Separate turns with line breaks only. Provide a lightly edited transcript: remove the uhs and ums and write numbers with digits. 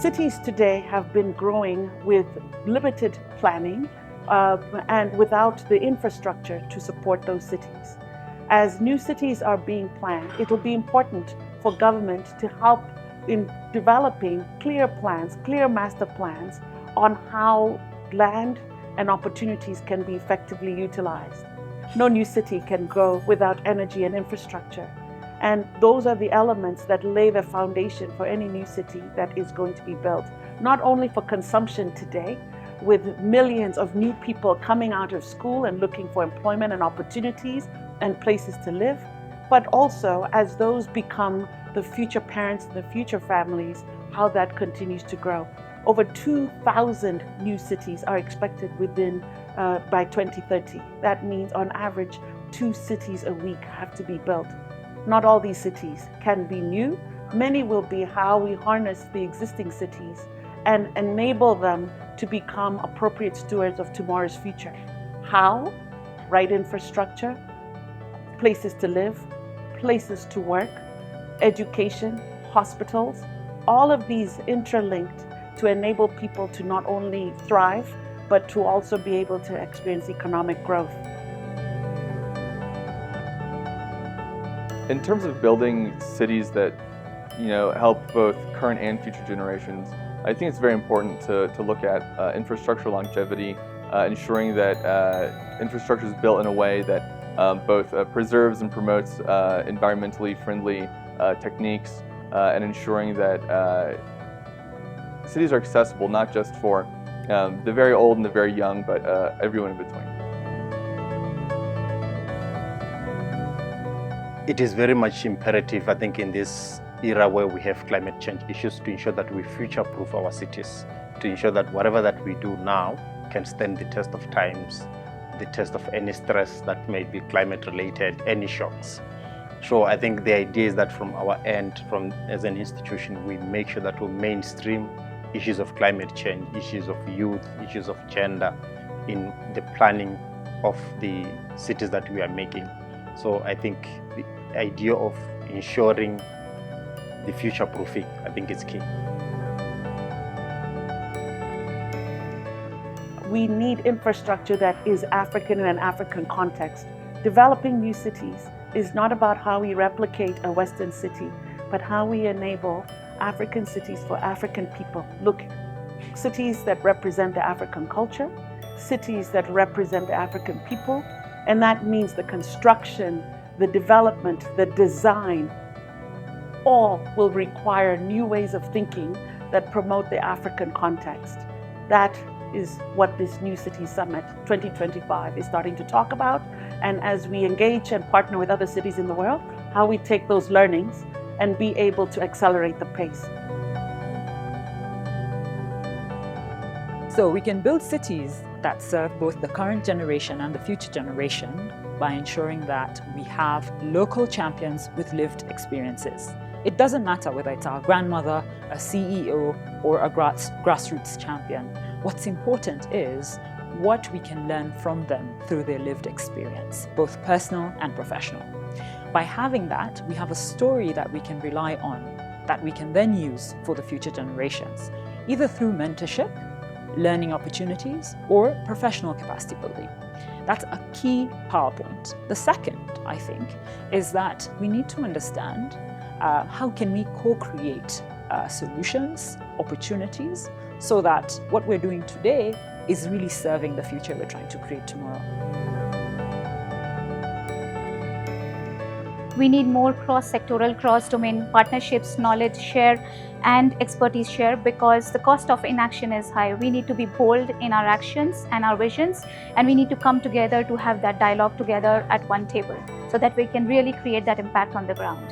Cities today have been growing with limited planning and without the infrastructure to support those cities. As new cities are being planned, it will be important for government to help in developing clear plans, clear master plans on how land and opportunities can be effectively utilized. No new city can grow without energy and infrastructure. And those are the elements that lay the foundation for any new city that is going to be built, not only for consumption today, with millions of new people coming out of school and looking for employment and opportunities and places to live, but also as those become the future parents, the future families, how that continues to grow. Over 2,000 new cities are expected by 2030. That means on average, 2 cities a week have to be built. Not all these cities can be new. Many will be how we harness the existing cities and enable them to become appropriate stewards of tomorrow's future. How? Right infrastructure, places to live, places to work, education, hospitals, all of these interlinked to enable people to not only thrive, but to also be able to experience economic growth.
In terms of building cities that help both current and future generations, I think it's very important to look at infrastructure longevity, ensuring that infrastructure is built in a way that both preserves and promotes environmentally friendly techniques, and ensuring that cities are accessible not just for the very old and the very young, but everyone in between.
It is very much imperative, I think, in this era where we have climate change issues, to ensure that we future-proof our cities, to ensure that whatever that we do now can stand the test of times, the test of any stress that may be climate-related, any shocks. So I think the idea is that from our end, as an institution, we make sure that we mainstream issues of climate change, issues of youth, issues of gender in the planning of the cities that we are making. So I think the idea of ensuring the future-proofing, I think, is key.
We need infrastructure that is African in an African context. Developing new cities is not about how we replicate a Western city, but how we enable African cities for African people. Look, cities that represent the African culture, cities that represent the African people, and that means the construction, the development, the design, all will require new ways of thinking that promote the African context. That is what this New City Summit 2025 is starting to talk about. And as we engage and partner with other cities in the world, how we take those learnings and be able to accelerate the pace.
So we can build cities that serve both the current generation and the future generation by ensuring that we have local champions with lived experiences. It doesn't matter whether it's our grandmother, a CEO, or a grassroots champion. What's important is what we can learn from them through their lived experience, both personal and professional. By having that, we have a story that we can rely on, that we can then use for the future generations, either through mentorship, learning opportunities, or professional capacity building. That's a key PowerPoint. The second, I think, is that we need to understand how can we co-create solutions, opportunities, so that what we're doing today is really serving the future we're trying to create tomorrow.
We need more cross-sectoral, cross-domain partnerships, knowledge share and expertise share, because the cost of inaction is high. We need to be bold in our actions and our visions, and we need to come together to have that dialogue together at one table so that we can really create that impact on the ground.